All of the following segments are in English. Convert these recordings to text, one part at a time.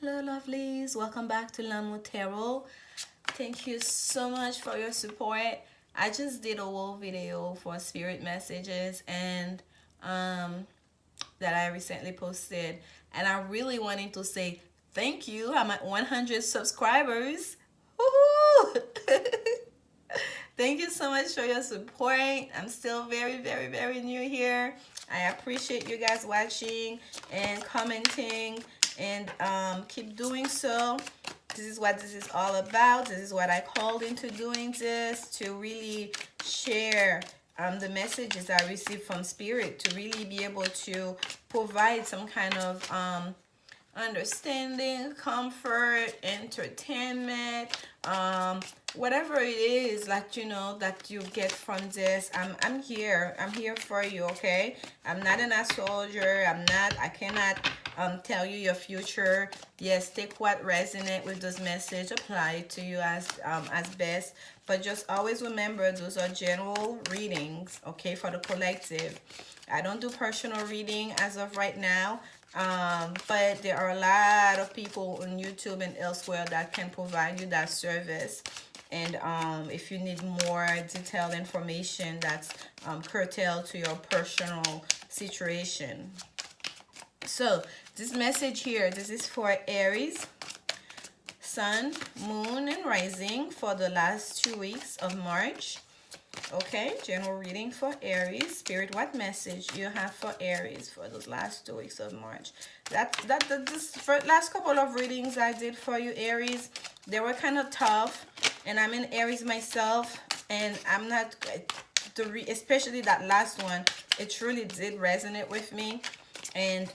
Hello lovelies, welcome back to Lanmou Tarot. Thank you so much for your support. I just did a whole video for spirit messages and that I recently posted, and I really wanted to say thank you. I'm at 100 subscribers. Woohoo! Thank you so much for your support. I'm still very new here. I appreciate you guys watching and commenting, and keep doing so. This is what this is all about. This is what I called into doing this, to really share the messages I receive from spirit, to really be able to provide some kind of understanding, comfort, entertainment, whatever it is, like, you know, that you get from this. I'm here for you. Okay, I'm not an astrologer. I cannot tell you your future. Yes, take what resonate with this message, apply it to you as best, but just always remember those are general readings, okay, for the collective. I don't do personal reading as of right now, but there are a lot of people on YouTube and elsewhere that can provide you that service. And if you need more detailed information that's curtailed to your personal situation. So this message here, this is for Aries, Sun, Moon, and Rising for the last 2 weeks of March. Okay, general reading for Aries. Spirit, what message you have for Aries for those last 2 weeks of March? This last couple of readings I did for you, Aries, they were kind of tough, and I'm in Aries myself, and I'm not especially that last one. It truly did resonate with me, and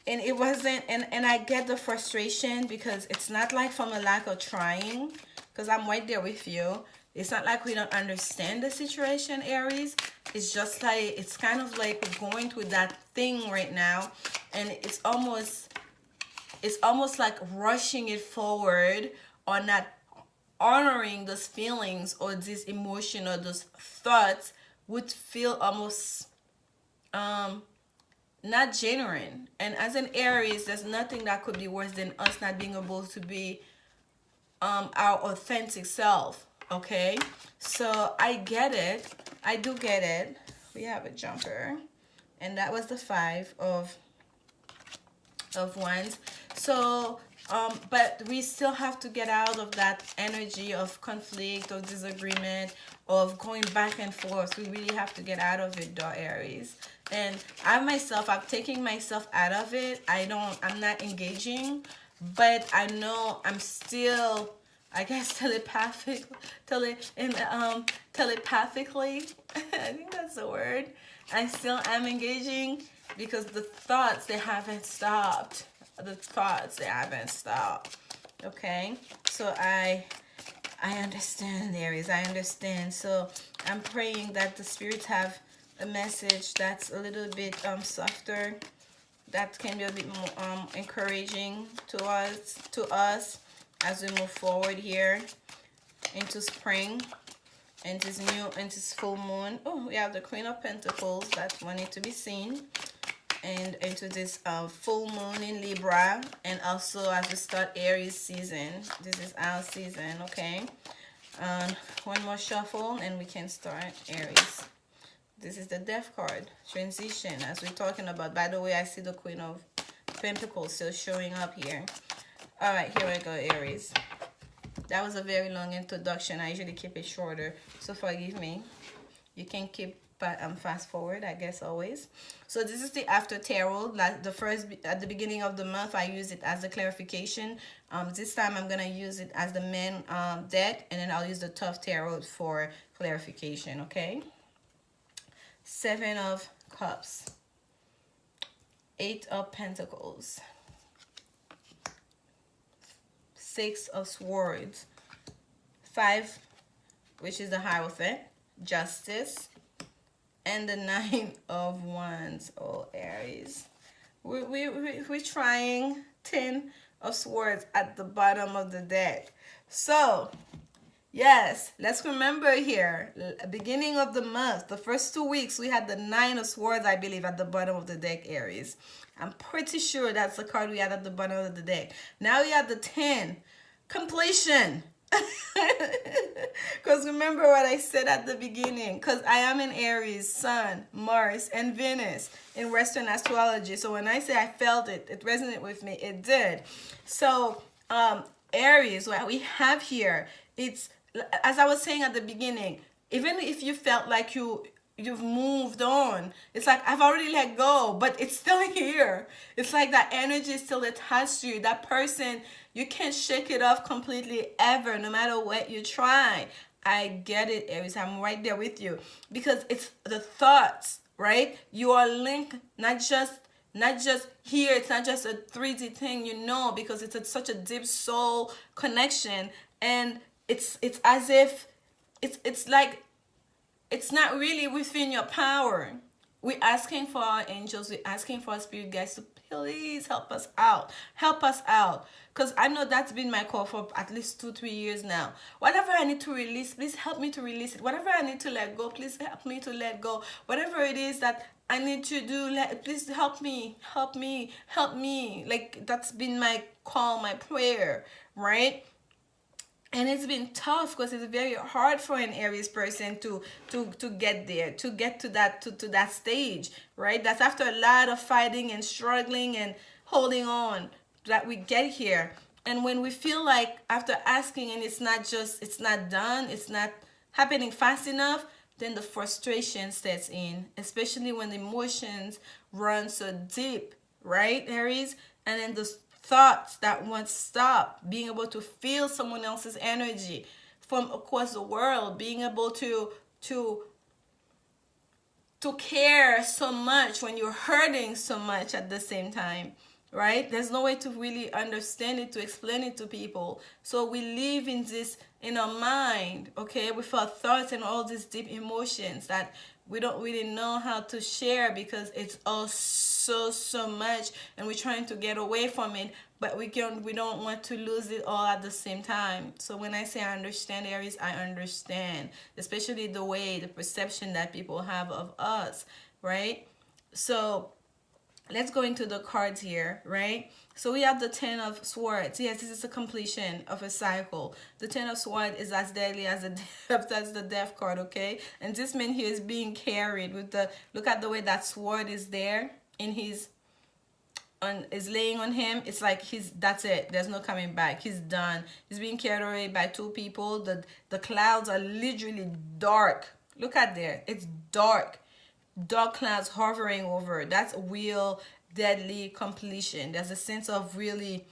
it wasn't, and I get the frustration because it's not like from a lack of trying, because I'm right there with you. It's not like we don't understand the situation, Aries. It's just like, it's kind of like we're going through that thing right now, and it's almost like rushing it forward, or not honoring those feelings or this emotion or those thoughts would feel almost not genuine. And as an Aries, there's nothing that could be worse than us not being able to be our authentic self. Okay, so I get it. I do get it. We have a jumper, and that was the 5 of Wands. So but we still have to get out of that energy of conflict, of disagreement, of going back and forth. We really have to get out of it, though, Aries. And I'm taking myself out of it. I'm not engaging, but I know I'm still, I guess, telepathically, I think that's the word. I still am engaging because the thoughts, they haven't stopped. Okay, so I understand, Aries. I understand. So I'm praying that the spirits have a message that's a little bit softer, that can be a bit more encouraging to us as we move forward here into spring, into this full moon. Oh, we have the Queen of Pentacles that wanted to be seen, and into this full moon in Libra, and also as we start Aries season. This is our season. Okay, one more shuffle and we can start Aries. This is the Death card, transition, as we're talking about. By the way, I see the Queen of Pentacles still showing up here. All right, here we go, Aries. That was a very long introduction. I usually keep it shorter, so forgive me. You can keep fast forward, I guess, always. So this is the after tarot. Like the first, at the beginning of the month, I use it as a clarification. This time I'm gonna use it as the main deck, and then I'll use the tough tarot for clarification. Okay. 7 of Cups, 8 of Pentacles, 6 of Swords, 5, which is the Hierophant, Justice, and the 9 of Wands. Oh, Aries, we're trying. 10 of Swords at the bottom of the deck. So Yes, let's remember here, beginning of the month, the first 2 weeks, we had the Nine of Swords, I believe, at the bottom of the deck, Aries. I'm pretty sure that's the card we had at the bottom of the deck. Now we have the 10, completion. Because remember what I said at the beginning, because I am in Aries, Sun, Mars, and Venus in Western astrology. So when I say I felt it, it resonated with me, it did. So Aries, what we have here, it's, as I was saying at the beginning, even if you felt like you've moved on, it's like I've already let go, but it's still here. It's like that energy is still attached to you. That person, you can't shake it off completely ever, no matter what you try. I get it, Aries. I'm right there with you, because it's the thoughts, right? You are linked, not just here. It's not just a 3D thing, because such a deep soul connection. And it's as if it's like it's not really within your power. We're asking for our angels, we're asking for our spirit guides to please help us out. Help us out. Because I know that's been my call for at least 2-3 years now. Whatever I need to release, please help me to release it. Whatever I need to let go, please help me to let go. Whatever it is that I need to do, please help me, help me, help me. Like, that's been my call, my prayer, right? And it's been tough, because it's very hard for an Aries person to get there, to get to that stage, right? That's after a lot of fighting and struggling and holding on that we get here. And when we feel like, after asking, and it's not done, it's not happening fast enough, then the frustration sets in, especially when the emotions run so deep, right, Aries? And then the thoughts that won't stop, being able to feel someone else's energy from across the world, being able to care so much when you're hurting so much at the same time, right? There's no way to really understand it, to explain it to people. So we live in our mind, okay, with our thoughts and all these deep emotions that we don't really know how to share, because it's all so much, and we're trying to get away from it, but we don't want to lose it all at the same time. So when I say I understand, Aries, I understand, especially the perception that people have of us, right? So let's go into the cards here, right? So we have the 10 of Swords. Yes, this is a completion of a cycle. The 10 of Swords is as deadly as the death card, okay? And this man here is being carried with look at the way that sword is there in is laying on him. It's like that's it. There's no coming back. He's done. He's being carried away by two people. The clouds are literally dark. Look at there. It's dark. Dark clouds hovering over. That's real deadly completion. There's a sense of really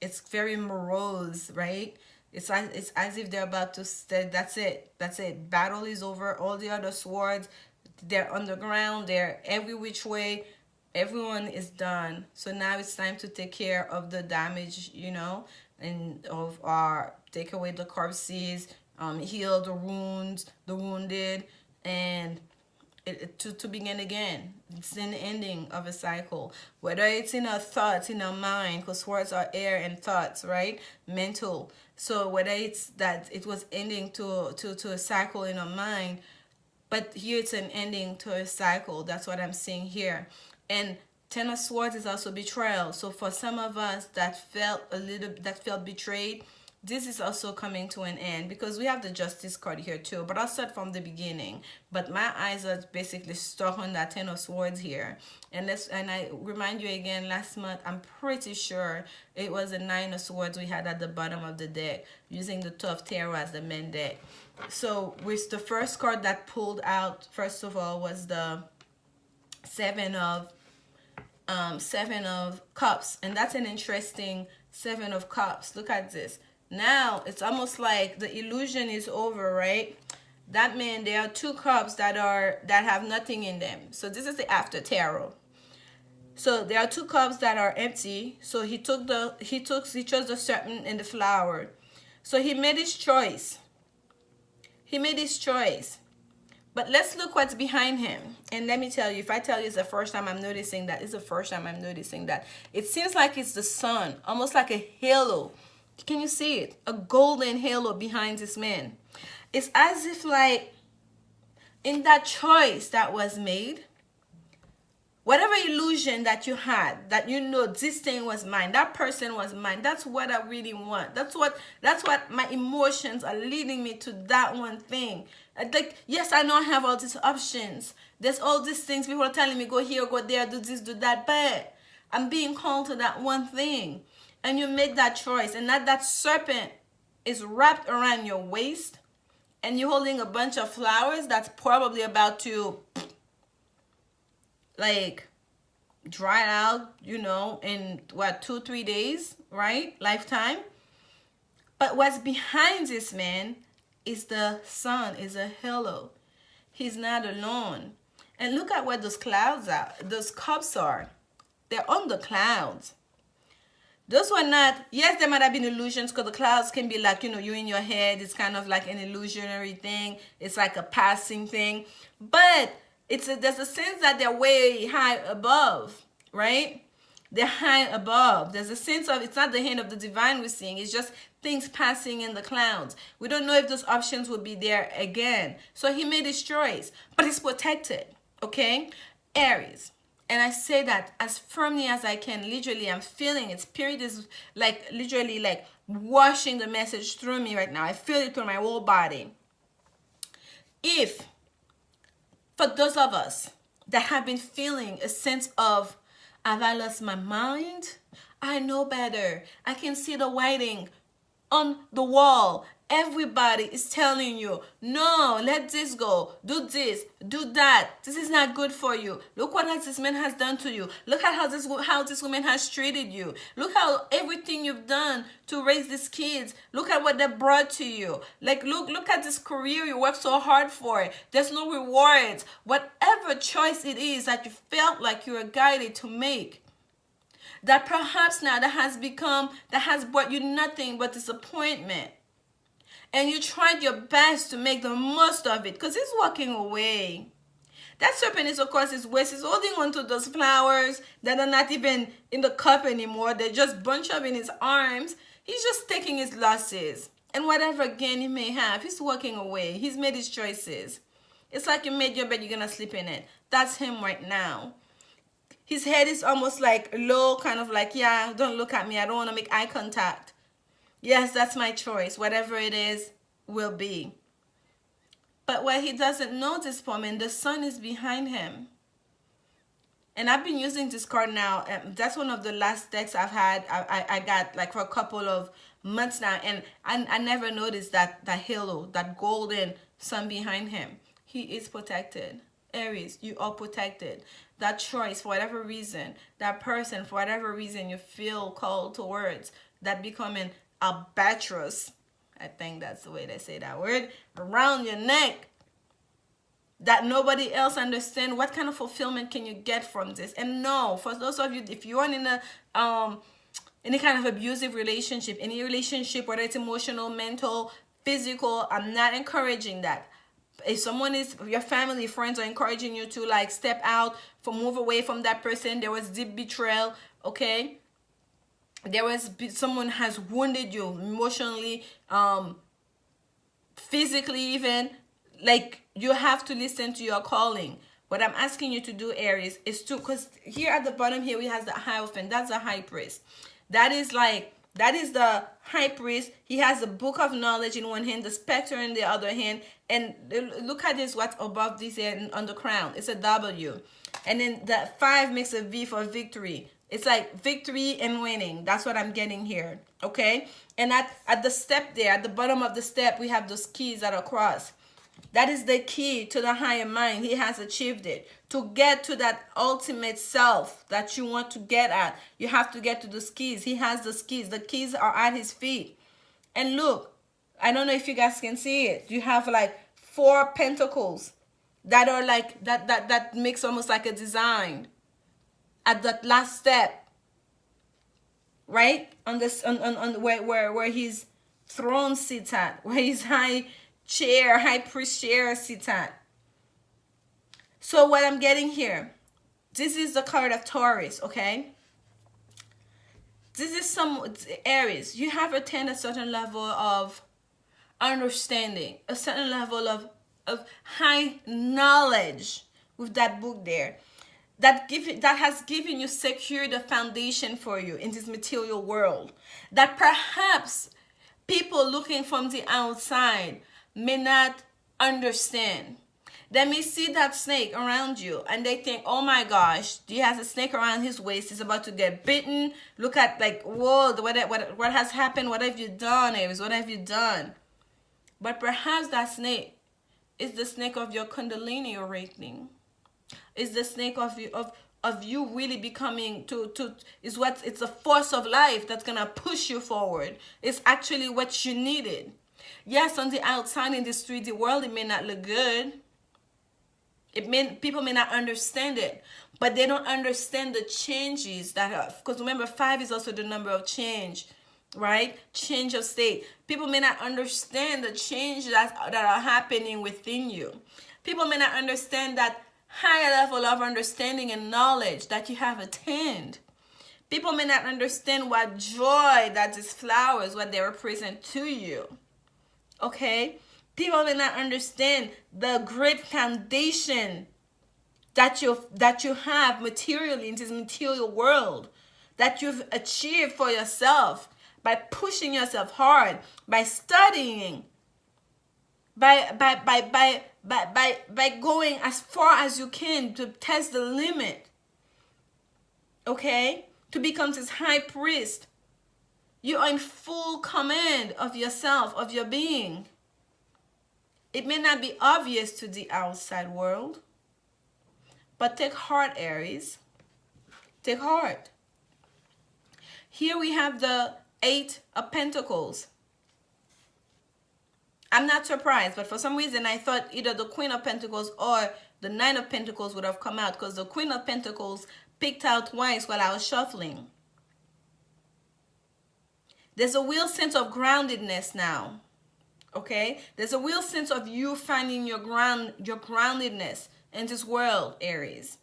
it's very morose, right? It's as if they're about to say, that's it, battle is over. All the other swords, they're underground, they're every which way, everyone is done. So now it's time to take care of the damage, and take away the corpses, heal the wounds, the wounded, and to begin again. It's an ending of a cycle. Whether it's in our thoughts, in our mind, because words are air and thoughts, right? Mental. So whether it's that it was ending to a cycle in our mind, but here it's an ending to a cycle. That's what I'm seeing here. And 10 of Swords is also betrayal. So for some of us that felt betrayed, this is also coming to an end, because we have the Justice card here too. But I'll start from the beginning. But my eyes are basically stuck on that 10 of Swords here. And I remind you again, last month, I'm pretty sure it was a 9 of Swords we had at the bottom of the deck, using the 2 of Tarot as the main deck. So with the first card that pulled out, first of all, was the Seven of Cups. And that's an interesting Seven of Cups. Look at this. Now it's almost like the illusion is over, right? That means there are 2 cups that have nothing in them. So this is the after tarot. So there are 2 cups that are empty. So he chose the serpent and the flower. So he made his choice. But let's look what's behind him. And let me tell you, if I tell you it's the first time I'm noticing that, it's the first time I'm noticing that. It seems like it's the sun, almost like a halo Can you see it? A golden halo behind this man. It's as if like in that choice that was made, whatever illusion that you had, that you know this thing was mine, that person was mine, that's what I really want. That's what my emotions are leading me to, that one thing. Like, yes, I know I have all these options. There's all these things people are telling me, go here, go there, do this, do that, but I'm being called to that one thing. And you make that choice, and that serpent is wrapped around your waist, and you're holding a bunch of flowers that's probably about to like dry out, you know, in what, 2-3 days, right? Lifetime. But what's behind this man is the sun, is a halo. He's not alone. And look at where those clouds are, those cups are. They're on the clouds. Those were not, yes, there might have been illusions, because the clouds can be like, you know, you in your head. It's kind of like an illusionary thing. It's like a passing thing. But there's a sense that they're way high above, right? They're high above. There's a sense of, it's not the hand of the divine we're seeing. It's just things passing in the clouds. We don't know if those options will be there again. So he made his choice, but he's protected, okay? Aries. And I say that as firmly as I can. Literally, I'm feeling it. Spirit is like literally like washing the message through me right now. I feel it through my whole body. If, for those of us that have been feeling a sense of, have I lost my mind? I know better. I can see the writing on the wall. Everybody is telling you, no, let this go. Do this, do that. This is not good for you. Look what this man has done to you. Look at how this woman has treated you. Look how everything you've done to raise these kids. Look at what they brought to you. Like, look at this career you worked so hard for. There's no rewards. Whatever choice it is that you felt like you were guided to make, that perhaps now that has brought you nothing but disappointment. And you tried your best to make the most of it, because he's walking away. That serpent is, of course, his waist. He's holding on to those flowers that are not even in the cup anymore. They're just bunched up in his arms. He's just taking his losses. And whatever gain he may have, he's walking away. He's made his choices. It's like you made your bed, you're going to sleep in it. That's him right now. His head is almost like low, kind of like, yeah, don't look at me. I don't want to make eye contact. Yes, that's my choice. Whatever it is, will be. But what he doesn't know this moment, the sun is behind him. And I've been using this card now. That's one of the last decks I've had. I got like for a couple of months now. And I never noticed that halo, that golden sun behind him. He is protected. Aries, you are protected. That choice, for whatever reason, that person, for whatever reason you feel called towards, that becoming albatross, I think that's the way they say that word, around your neck, that nobody else understands. What kind of fulfillment can you get from this? And no, for those of you, if you're in a any kind of abusive relationship, any relationship, whether it's emotional, mental, physical, I'm not encouraging that. If someone is, your family, friends are encouraging you to like step out, move away from that person, there was deep betrayal, okay? There was someone has wounded you emotionally, physically even, like you have to listen to your calling. What I'm asking you to do, Aries, is to, because here at the bottom here we have the Hierophant. That's the high priest. That is the high priest. He has the book of knowledge in one hand, the specter in the other hand, and look at this, what's above this here on the crown. It's a W, and then the 5 makes a V for victory. It's like victory and winning. That's what I'm getting here, okay? And at the step there, at the bottom of the step, we have those keys that are crossed. That is the key to the higher mind. He has achieved it. To get to that ultimate self that you want to get at, you have to get to those keys. He has those keys. The keys are at his feet. And look, I don't know if you guys can see it. You have like 4 pentacles that are like, that makes almost like a design at that last step, right? On this, on where his throne sits at, where his high priest chair sits at. So what I'm getting here, this is the card of Taurus, okay? this is some Aries. You have attained a certain level of understanding, a certain level of high knowledge with that book there. That has given you secured a foundation for you in this material world. That perhaps people looking from the outside may not understand. They may see that snake around you and they think, oh my gosh, he has a snake around his waist. He's about to get bitten. Look at, like, whoa, what has happened? What have you done, Aries? What have you done? But perhaps that snake is the snake of your Kundalini awakening. It's the snake of you really becoming it's a force of life that's gonna push you forward. It's actually what you needed. Yes, on the outside in this 3D world, it may not look good. People may not understand it, but they don't understand the changes because remember, 5 is also the number of change, right? Change of state. People may not understand the changes that are happening within you. People may not understand that higher level of understanding and knowledge that you have attained. People may not understand what joy that these flowers, what they represent to you. Okay? People may not understand the great foundation that you have materially in this material world, that you've achieved for yourself by pushing yourself hard, by studying, by going as far as you can to test the limit. Okay? To become this high priest. You are in full command of yourself, of your being. It may not be obvious to the outside world, but take heart, Aries. Take heart. Here we have the 8 of Pentacles. I'm not surprised, but for some reason I thought either the Queen of Pentacles or the 9 of Pentacles would have come out, because the Queen of Pentacles picked out twice while I was shuffling. There's a real sense of groundedness now. Okay? There's a real sense of you finding your groundedness in this world, Aries.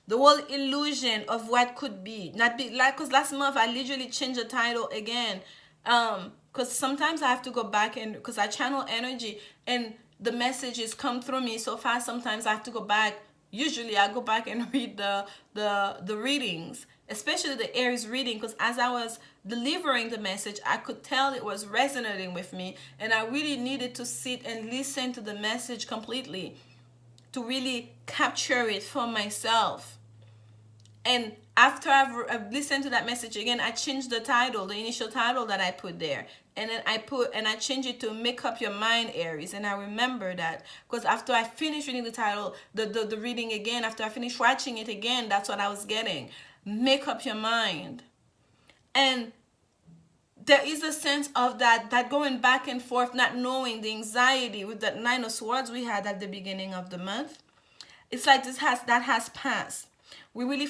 The whole illusion of what could be. Not be like, because last month I literally changed the title again. Because sometimes I have to go back and, because I channel energy and the messages come through me so fast, sometimes I have to go back. Usually I go back and read the readings, especially the Aries reading, because as I was delivering the message, I could tell it was resonating with me, and I really needed to sit and listen to the message completely to really capture it for myself. And after I've listened to that message again, I changed the title, the initial title that I put there. And then I changed it to Make Up Your Mind, Aries. And I remember that because after I finished reading the title, the reading again, after I finished watching it again, that's what I was getting. Make up your mind. And there is a sense of that going back and forth, not knowing, the anxiety with that 9 of Swords we had at the beginning of the month. It's like that has passed. We really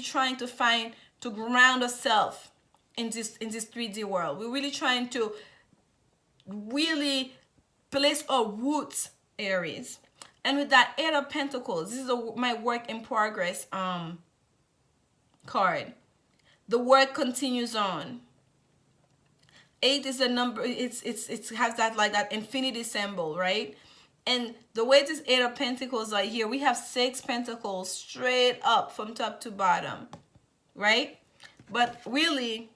trying to ground ourselves in this 3D world. We're really trying to really place our roots, Aries. And with that 8 of Pentacles, this is my work in progress card. The work continues on. 8 is a number. It has that infinity symbol, right? And the way this 8 of Pentacles are here, we have 6 Pentacles straight up from top to bottom, right? But really,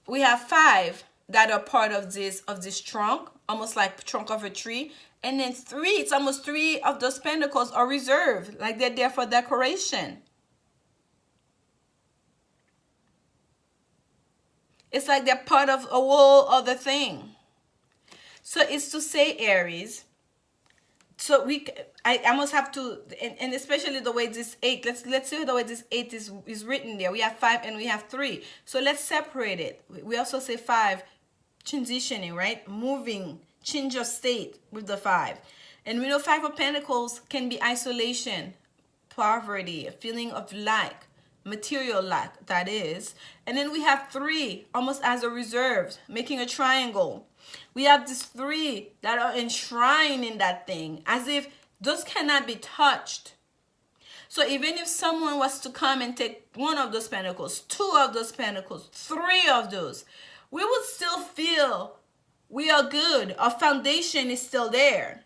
we have 5 that are part of this trunk, almost like trunk of a tree. And then 3, it's almost 3 of those Pentacles are reserved, like they're there for decoration. It's like they're part of a whole other thing. So it's to say, Aries, so I almost have to, and especially the way this 8, let's see the way this 8 is written there. We have 5 and we have 3. So let's separate it. We also say 5, transitioning, right? Moving, change of state with the 5. And we know 5 of Pentacles can be isolation, poverty, a feeling of lack, material lack, that is. And then we have 3 almost as a reserve, making a triangle. We have these 3 that are enshrined in that thing, as if those cannot be touched. So even if someone was to come and take one of those pentacles, two of those pentacles, three of those, we would still feel we are good. Our foundation is still there.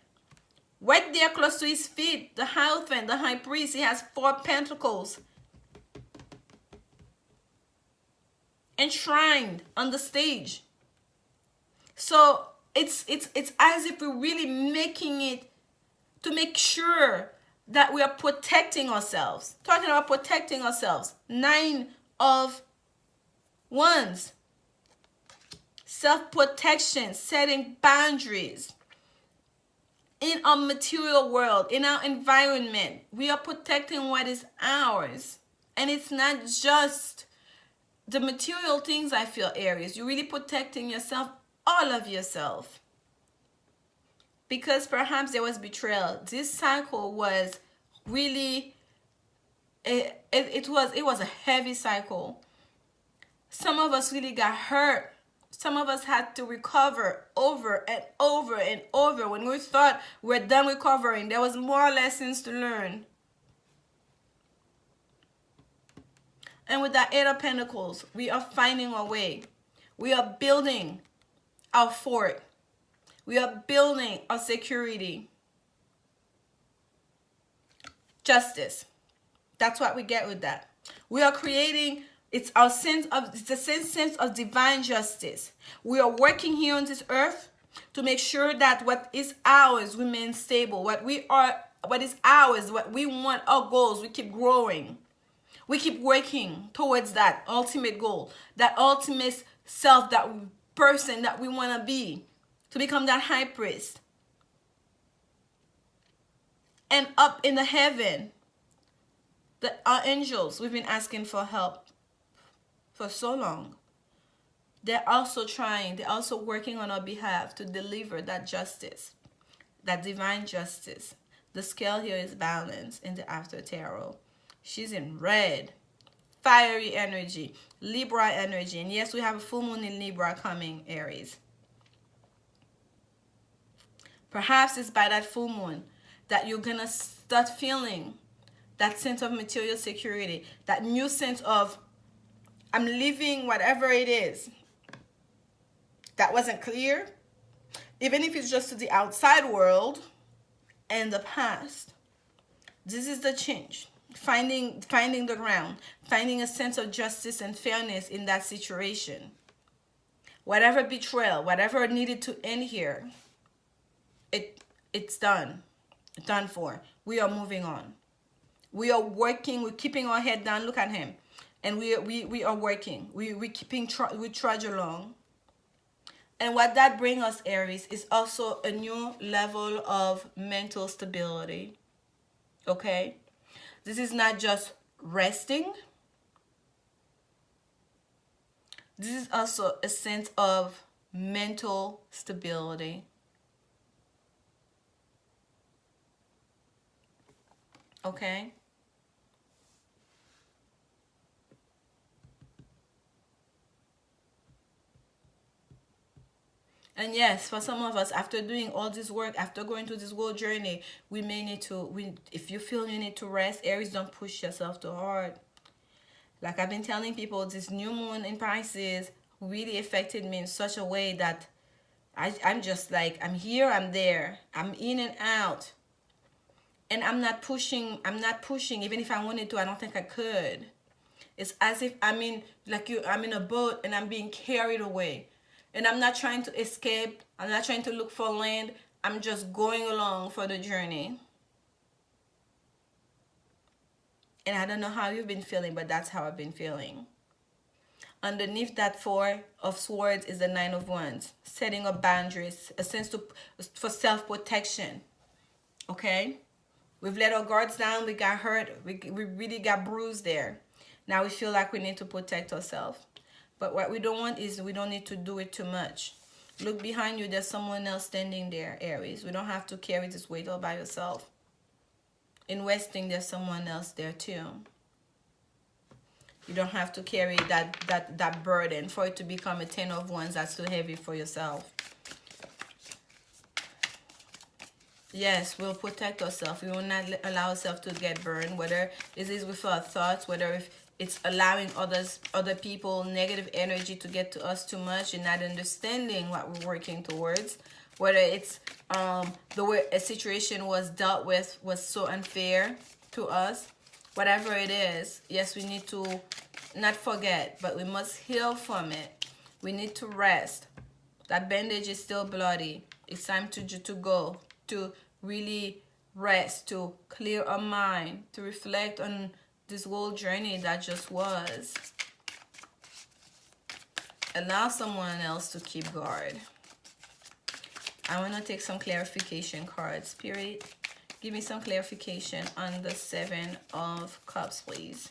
Right there close to his feet, the Hierophant, the High Priest, he has 4 pentacles enshrined on the stage. So it's as if we're really making it to make sure that we are protecting ourselves. Talking about protecting ourselves. 9 of Wands. Self-protection, setting boundaries. In our material world, in our environment, we are protecting what is ours. And it's not just the material things, I feel, Aries. You're really protecting yourself, all of yourself. Because perhaps there was betrayal. This cycle was really, it was a heavy cycle. Some of us really got hurt. Some of us had to recover over and over and over. When we thought we're done recovering, there was more lessons to learn. And with that 8 of Pentacles, we are finding our way. We are building our fort. We are building our security. Justice. That's what we get with that. We are creating, it's the sense of divine justice. We are working here on this earth to make sure that what is ours remains stable. What is ours, what we want, our goals, we keep growing. We keep working towards that ultimate goal, that ultimate self, that person that we want to be, to become that high priest. And up in the heaven, our angels, we've been asking for help for so long. They're also working on our behalf to deliver that justice, that divine justice. The scale here is balanced in the After Tarot. She's in red. Fiery energy. Libra energy. And yes, we have a full moon in Libra coming, Aries. Perhaps it's by that full moon that you're going to start feeling that sense of material security. That new sense of, I'm living whatever it is that wasn't clear. Even if it's just to the outside world and the past. This is the change. Finding the ground, finding a sense of justice and fairness in that situation. Whatever betrayal, whatever needed to end here, it's done. Done for. We are moving on. We are working, we're keeping our head down. Look at him. And we are working. We trudge along. And what that brings us, Aries, is also a new level of mental stability. Okay? This is not just resting. This is also a sense of mental stability. Okay? And yes, for some of us, after doing all this work, after going through this whole journey, we may need to, if you feel you need to rest, Aries, don't push yourself too hard. Like I've been telling people, this new moon in Pisces really affected me in such a way that I'm just like, I'm here, I'm there. I'm in and out. And I'm not pushing, even if I wanted to, I don't think I could. It's as if I'm in a boat and I'm being carried away. And I'm not trying to escape. I'm not trying to look for land. I'm just going along for the journey. And I don't know how you've been feeling, but that's how I've been feeling. Underneath that 4 of Swords is the 9 of Wands. Setting up boundaries, a sense for self-protection. Okay? We've let our guards down. We got hurt. We really got bruised there. Now we feel like we need to protect ourselves. But what we don't want is we don't need to do it too much. Look behind you. There's someone else standing there, Aries. We don't have to carry this weight all by yourself. In Westing, there's someone else there too. You don't have to carry that burden for it to become a 10 of Wands. That's too heavy for yourself. Yes, we'll protect ourselves. We will not allow ourselves to get burned, whether it is with our thoughts, whether if it's allowing other people, negative energy to get to us too much and not understanding what we're working towards, whether it's the way a situation was dealt with was so unfair to us, whatever it is. Yes, we need to not forget, but we must heal from it. We need to rest. That bandage is still bloody. It's time to go, to really rest, to clear our mind, to reflect on this whole journey that just was. Allow someone else to keep guard. I want to take some clarification cards. Spirit, give me some clarification on the Seven of Cups, please.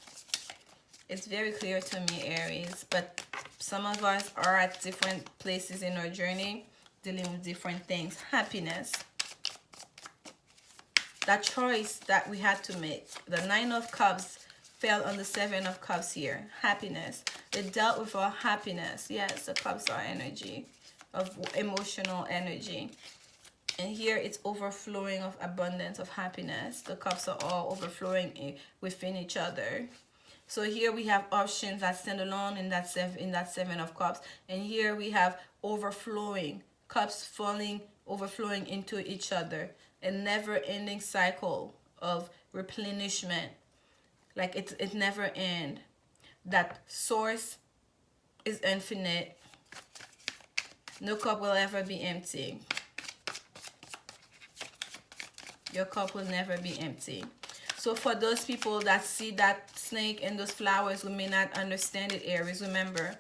It's very clear to me, Aries, but some of us are at different places in our journey, dealing with different things. Happiness. That choice that we had to make. The Nine of Cups fell on the Seven of Cups here. Happiness. It dealt with our happiness. Yes, the cups are energy, of emotional energy. And here it's overflowing of abundance of happiness. The cups are all overflowing within each other. So here we have options that stand alone in that Seven of Cups. And here we have overflowing. Cups falling, overflowing into each other. A never-ending cycle of replenishment. Like it never ends. That source is infinite. No cup will ever be empty. Your cup will never be empty. So for those people that see that snake and those flowers who may not understand it, Aries, remember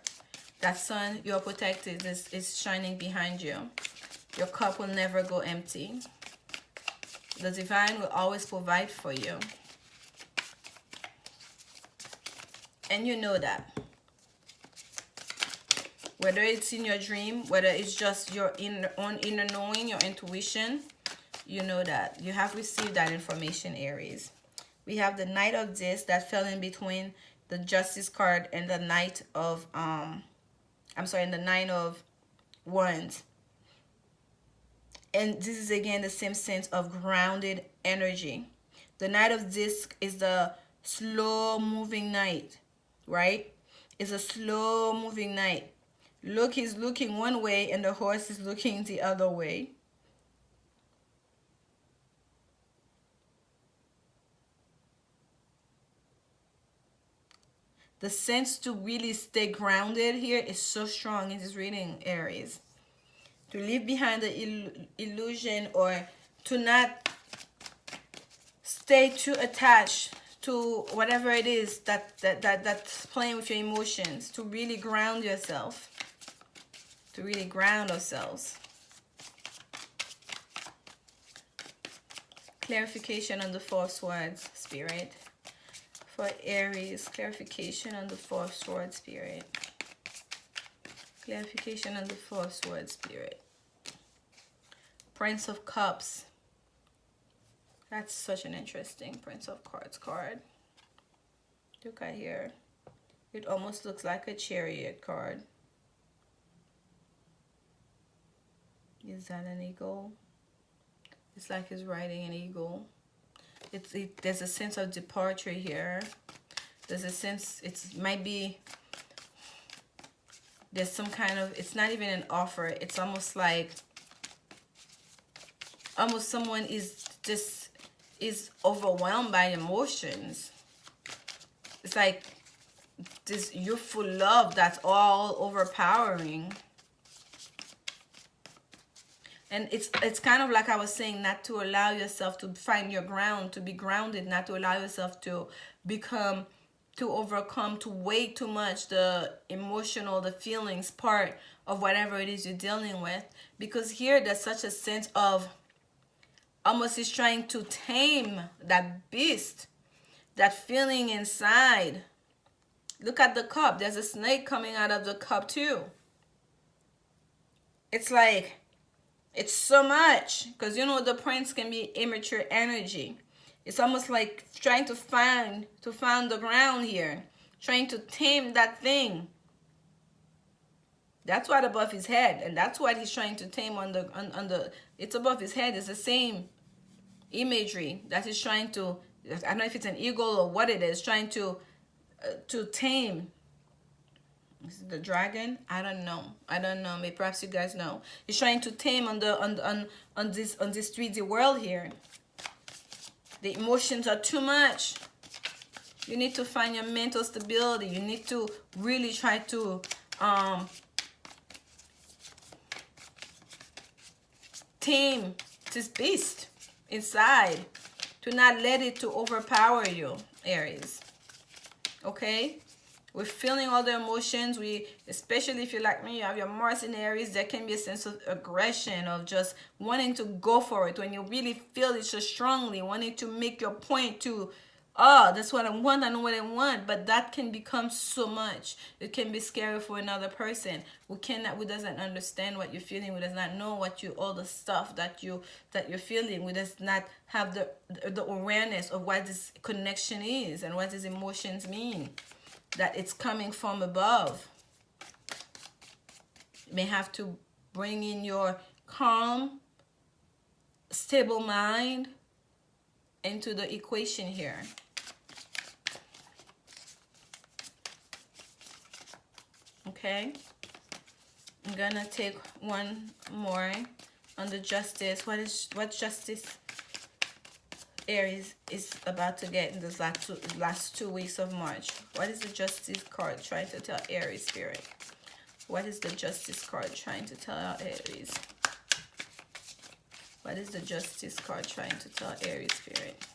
that sun, you're protected, is shining behind you. Your cup will never go empty. The divine will always provide for you. And you know that. Whether it's in your dream, whether it's just your own inner knowing, your intuition, you know that. You have received that information, Aries. We have the Knight of Discs that fell in between the Justice card and the Knight of, and the Nine of Wands. And this is again the same sense of grounded energy. The Knight of Discs is the slow moving knight, right? It's a slow moving knight. Look, he's looking one way and the horse is looking the other way. The sense to really stay grounded here is so strong in this reading, Aries. To leave behind the illusion, or to not stay too attached to whatever it is that's playing with your emotions. To really ground yourself. To really ground ourselves. Clarification on the Four of Swords, Spirit. For Aries, clarification on the Four of Swords, Spirit. Clarification on the Four of Swords, Spirit. Prince of Cups. That's such an interesting Prince of Cards card. Look at here. It almost looks like a Chariot card. Is that an eagle? It's like he's riding an eagle. There's a sense of departure here. There's a sense, might be, there's some kind of, it's not even an offer. It's almost like, someone is overwhelmed by emotions. It's like this youthful love that's all overpowering. And it's kind of like I was saying, not to allow yourself to find your ground, to be grounded, not to allow yourself to overcome, to weigh too much the emotional, the feelings part of whatever it is you're dealing with. Because here there's such a sense of almost he's trying to tame that beast, that feeling inside. Look at the cup. There's a snake coming out of the cup too. It's like, it's so much, because you know the prince can be immature energy. It's almost like trying to find the ground here, trying to tame that thing. That's what above his head, and that's what he's trying to tame on the. It's above his head. It's the same imagery that is trying to, I don't know if it's an eagle or what it is, trying to tame. Is it the dragon? I don't know. I don't know. Maybe perhaps you guys know. He's trying to tame on the on this 3D world here. The emotions are too much. You need to find your mental stability. You need to really try to tame this beast inside. Do not let it to overpower you, Aries. Okay? We're feeling all the emotions. Especially if you're like me, you have your Mars in Aries, there can be a sense of aggression, of just wanting to go for it when you really feel it so strongly, wanting to make your point to, oh, that's what I want, I know what I want. But that can become so much. It can be scary for another person who doesn't understand what you're feeling, who does not know all the stuff that you're feeling, who does not have the awareness of what this connection is and what these emotions mean. That it's coming from above. You may have to bring in your calm, stable mind into the equation here. Okay? I'm gonna take one more on the justice. What justice Aries is about to get in this last 2 weeks of March? What is the justice card trying to tell Aries spirit? What is the justice card trying to tell Aries? What is the justice card trying to tell Aries spirit?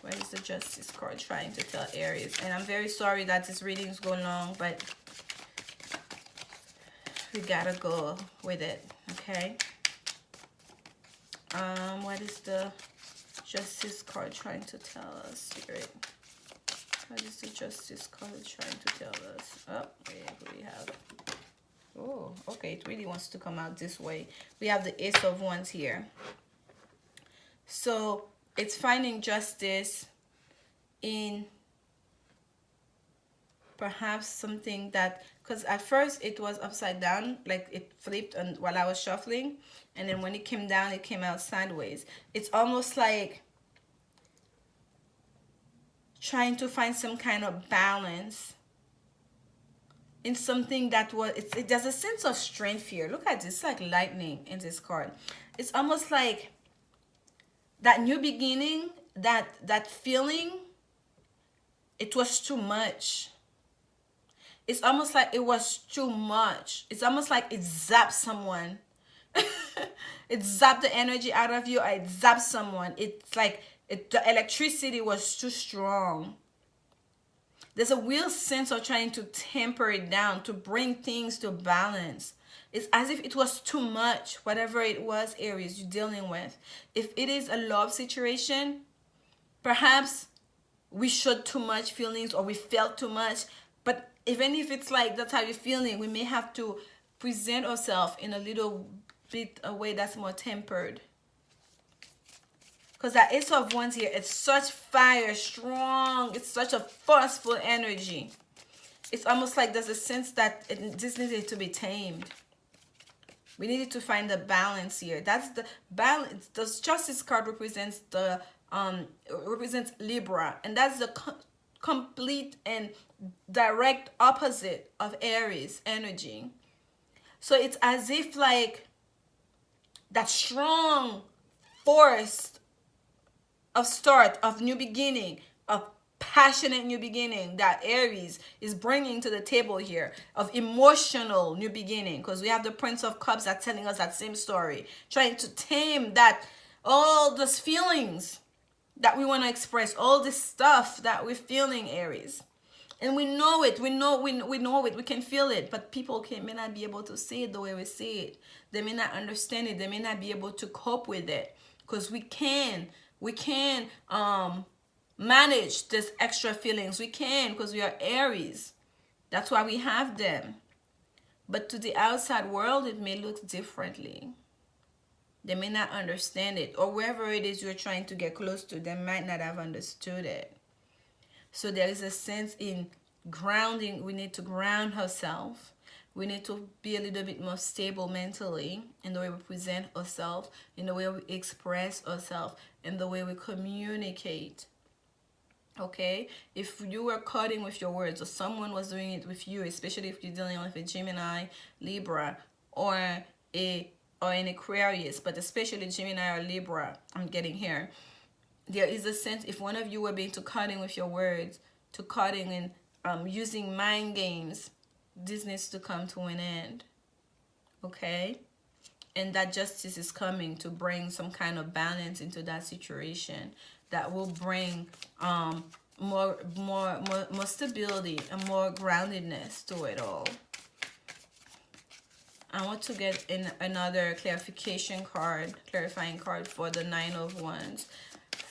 What is the justice card trying to tell Aries? And I'm very sorry that this reading's going long, but we gotta go with it, okay? What is the justice card trying to tell us, spirit? What is the justice card trying to tell us? Oh, we have. Oh, okay. It really wants to come out this way. We have the Ace of Wands here. So it's finding justice in perhaps something that, because at first it was upside down, like it flipped while I was shuffling, and then when it came down, it came out sideways. It's almost like trying to find some kind of balance in something that there's a sense of strength here. Look at this, like lightning in this card. It's almost like that new beginning, that feeling, it was too much. It's almost like it was too much. It's almost like it zapped someone. It zapped the energy out of you, or it zapped someone. It's like the electricity was too strong. There's a real sense of trying to temper it down, to bring things to balance. It's as if it was too much, whatever it was, Aries, you're dealing with. If it is a love situation, perhaps we showed too much feelings, or we felt too much. But even if it's like that's how you're feeling, we may have to present ourselves in a little bit a way that's more tempered. Because that Ace of Wands here, it's such fire, strong. It's such a forceful energy. It's almost like there's a sense that this needed to be tamed. We needed to find the balance here. That's the balance. The Justice card represents represents Libra, and that's the complete and direct opposite of Aries energy. So it's as if like that strong force of start, of new beginning, of passionate new beginning that Aries is bringing to the table here, of emotional new beginning, because we have the Prince of Cups that's telling us that same story, trying to tame that, all those feelings that we want to express, all this stuff that we're feeling, Aries. And we know it, we know it, we can feel it, but people may not be able to see it the way we see it. They may not understand it, they may not be able to cope with it, because we can manage this extra feelings. We can, because we are Aries. That's why we have them. But to the outside world, it may look differently. They may not understand it, or wherever it is you're trying to get close to, they might not have understood it. So there is a sense in grounding. We need to ground ourselves. We need to be a little bit more stable mentally in the way we present ourselves, in the way we express ourselves, in the way we communicate. Okay, if you were cutting with your words, or someone was doing it with you, especially if you're dealing with a Gemini, Libra, or an Aquarius, but especially Gemini or Libra, I'm getting here. There is a sense, if one of you were being to cutting with your words, to cutting and using mind games, this needs to come to an end. Okay, and that justice is coming to bring some kind of balance into that situation that will bring more stability and more groundedness to it all. I want to get in another clarification card, clarifying card for the Nine of Wands.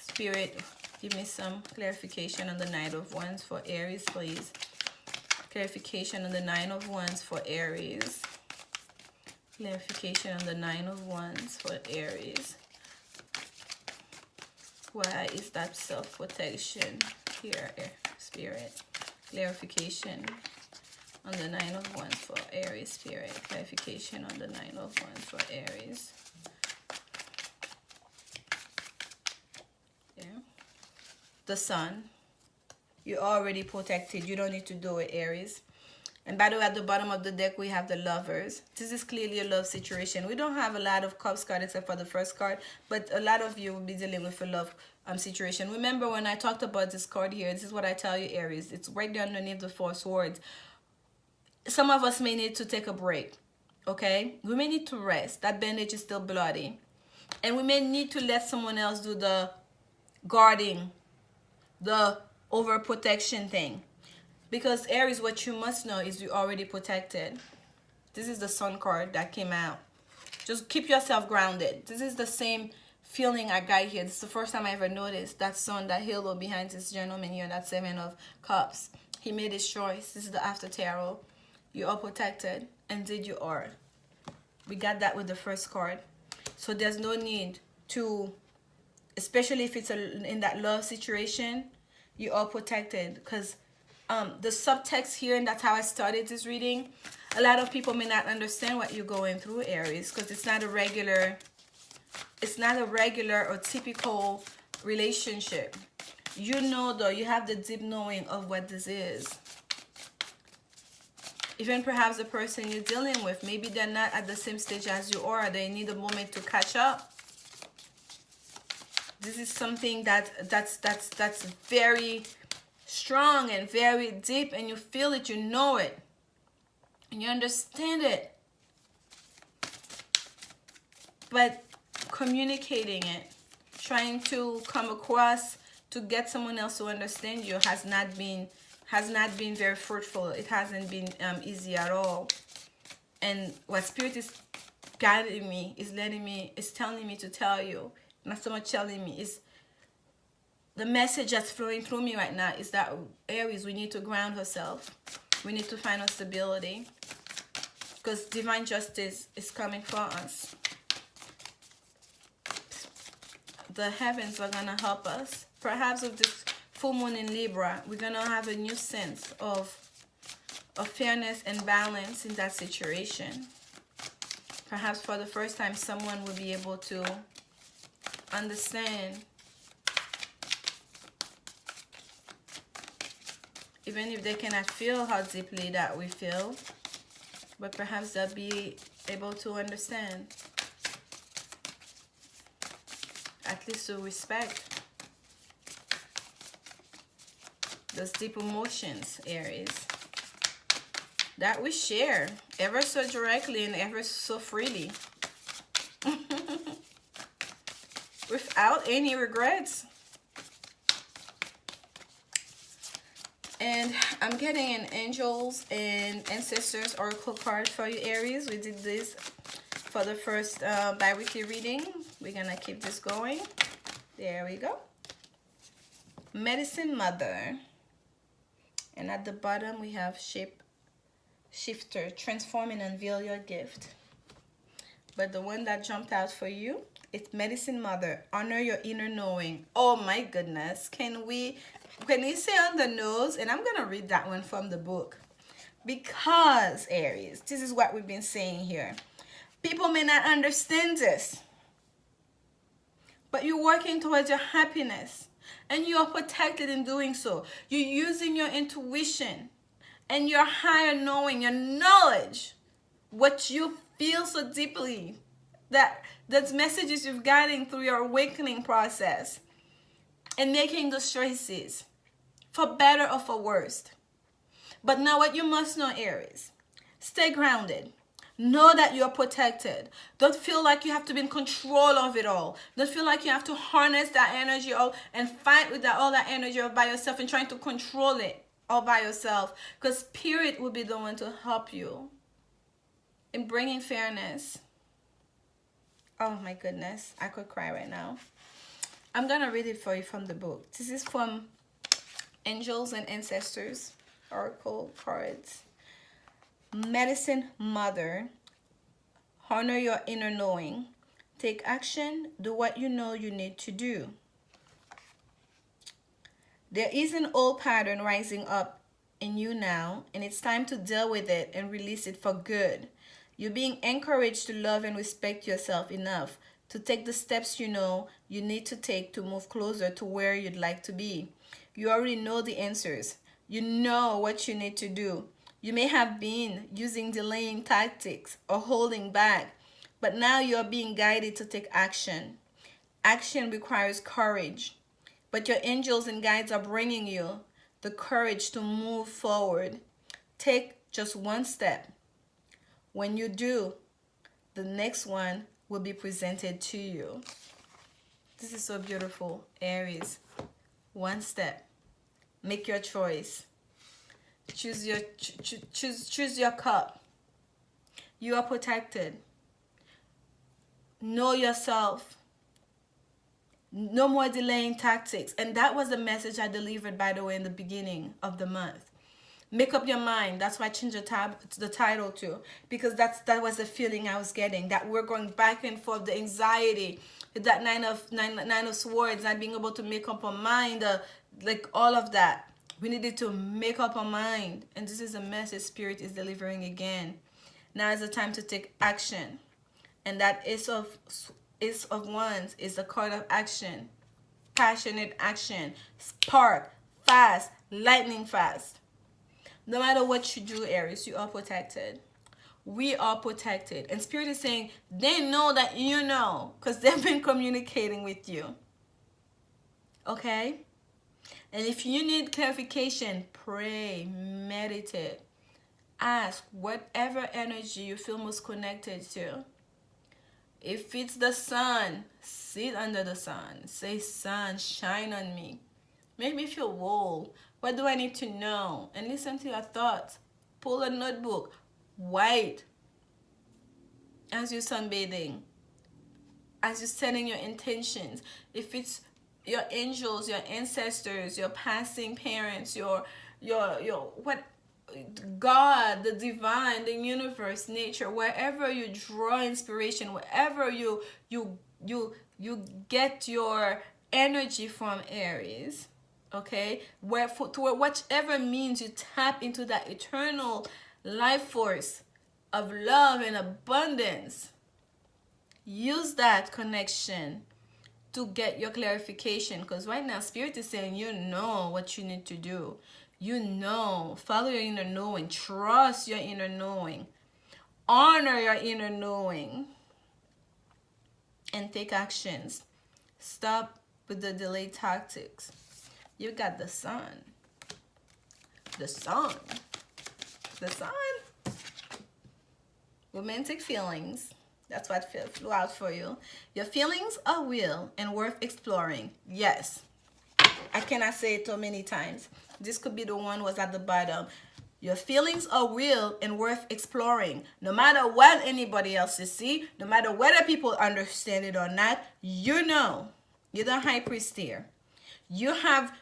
Spirit, give me some clarification on the Nine of Wands for Aries, please. Clarification on the Nine of Wands for Aries. Clarification on the Nine of Wands for Aries. Why is that self-protection here, Spirit? Clarification on the Nine of Wands for Aries, Spirit. Clarification on the Nine of Wands for Aries. Yeah. The Sun. You're already protected. You don't need to do it, Aries. And by the way, at the bottom of the deck, we have the Lovers. This is clearly a love situation. We don't have a lot of Cups cards except for the first card, but a lot of you will be dealing with a love situation. Remember when I talked about this card here, this is what I tell you, Aries. It's right there underneath the Four Swords. Some of us may need to take a break, okay? We may need to rest. That bandage is still bloody. And we may need to let someone else do the guarding, the overprotection thing. Because Aries, what you must know is you're already protected. This is the Sun card that came out. Just keep yourself grounded. This is the same feeling I got here. This is the first time I ever noticed that sun, that halo behind this gentleman here, that Seven of Cups. He made his choice. This is the After Tarot. You are protected. Indeed you are. We got that with the first card. So there's no need to, especially if it's in that love situation, you are protected. Because the subtext here, and that's how I started this reading, a lot of people may not understand what you're going through, Aries, because it's not a regular or typical relationship. You know, though, you have the deep knowing of what this is. Even perhaps the person you're dealing with, maybe they're not at the same stage as you are. They need a moment to catch up. This is something that's very strong and very deep, and you feel it, you know it, and you understand it. But communicating it, trying to come across to get someone else to understand you has not been very fruitful. It hasn't been easy at all. And what Spirit is guiding me, is telling me to tell you, not so much telling me, is the message that's flowing through me right now is that, Aries, we need to ground ourselves. We need to find our stability. Because divine justice is coming for us. The heavens are going to help us. Perhaps with this full moon in Libra, we're going to have a new sense of fairness and balance in that situation. Perhaps for the first time, someone will be able to understand, even if they cannot feel how deeply that we feel, but perhaps they'll be able to understand, at least to respect those deep emotions, Aries, that we share ever so directly and ever so freely. Without any regrets. And I'm getting an Angels and Ancestors Oracle card for you, Aries. We did this for the first bi-weekly reading. We're going to keep this going. There we go. Medicine Mother. And at the bottom, we have Shifter. Transform and unveil your gift. But the one that jumped out for you, it's Medicine Mother. Honor your inner knowing. Oh my goodness. Can we say on the nose? And I'm going to read that one from the book. Because, Aries, this is what we've been saying here. People may not understand this, but you're working towards your happiness, and you are protected in doing so. You're using your intuition and your higher knowing, your knowledge, what you feel so deeply, that's messages you've gotten through your awakening process, and making those choices for better or for worse. But now what you must know, Aries, stay grounded. Know that you're protected. Don't feel like you have to be in control of it all. Don't feel like you have to harness that energy all and fight with all that energy all by yourself and trying to control it all by yourself. Because Spirit will be the one to help you in bringing fairness. Oh my goodness, I could cry right now. I'm going to read it for you from the book. This is from Angels and Ancestors Oracle cards. Medicine Mother, honor your inner knowing. Take action. Do what you know you need to do. There is an old pattern rising up in you now, and it's time to deal with it and release it for good. You're being encouraged to love and respect yourself enough to take the steps you know you need to take to move closer to where you'd like to be. You already know the answers. You know what you need to do. You may have been using delaying tactics or holding back, but now you are being guided to take action. Action requires courage, but your angels and guides are bringing you the courage to move forward. Take just one step. When you do, the next one will be presented to you. This is so beautiful, Aries. One step. Make your choice. Choose your cup. You are protected. Know yourself. No more delaying tactics. And that was the message I delivered, by the way, in the beginning of the month. Make up your mind. That's why I changed the title to, because that was the feeling I was getting, that we're going back and forth, the anxiety, that nine of swords, not being able to make up our mind, like all of that. We needed to make up our mind. And this is a message Spirit is delivering again. Now is the time to take action. And that Ace of Wands is the card of action. Passionate action. Spark. Fast. Lightning fast. No matter what you do, Aries, you are protected. We are protected. And Spirit is saying they know that you know, because they've been communicating with you. Okay? And if you need clarification, pray, meditate, ask whatever energy you feel most connected to. If it's the sun, sit under the sun. Say, sun, shine on me. Make me feel whole. What do I need to know? And listen to your thoughts. Pull a notebook. Write as you're sunbathing. As you're setting your intentions. If it's your angels, your ancestors, your passing parents, your what, God, the divine, the universe, nature, wherever you draw inspiration, wherever you get your energy from, Aries, okay, whichever means you tap into that eternal life force of love and abundance. Use that connection to get your clarification, because right now Spirit is saying you know what you need to do. You know, follow your inner knowing, trust your inner knowing, honor your inner knowing, and take actions. Stop with the delayed tactics. You got the sun. The sun. The sun. Romantic feelings. That's what flew out for you. Your feelings are real and worth exploring. Yes. I cannot say it too many times. This could be the one was at the bottom. Your feelings are real and worth exploring. No matter what anybody else sees, no matter whether people understand it or not, you know. You're the high priest here. You have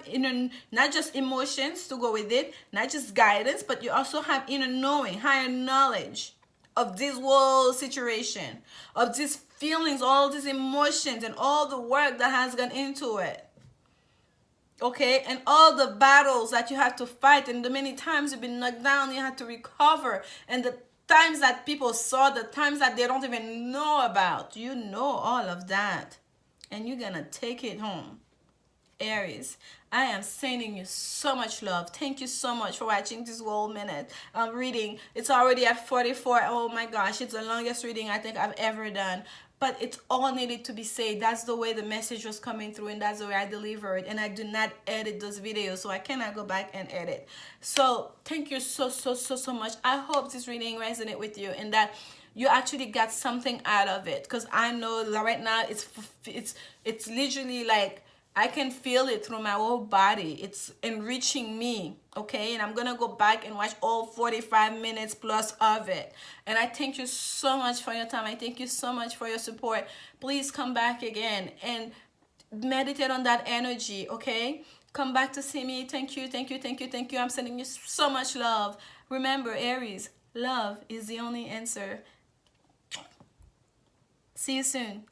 inner, not just emotions to go with it, not just guidance, but you also have inner knowing, higher knowledge of this whole situation, of these feelings, all these emotions, and all the work that has gone into it. Okay, and all the battles that you have to fight, and the many times you've been knocked down, you had to recover, and the times that people saw, the times that they don't even know about, you know all of that, and you're gonna take it home. Aries, I am sending you so much love. Thank you so much for watching this whole minute reading. It's already at 44. Oh my gosh, it's the longest reading I think I've ever done. But it's all needed to be said. That's the way the message was coming through, and that's the way I deliver it. And I do not edit those videos, so I cannot go back and edit. So thank you so much. I hope this reading resonated with you, and that you actually got something out of it. Because I know right now it's literally like I can feel it through my whole body. It's enriching me, okay? And I'm going to go back and watch all 45 minutes plus of it. And I thank you so much for your time. I thank you so much for your support. Please come back again and meditate on that energy, okay? Come back to see me. Thank you, thank you, thank you, thank you. I'm sending you so much love. Remember, Aries, love is the only answer. See you soon.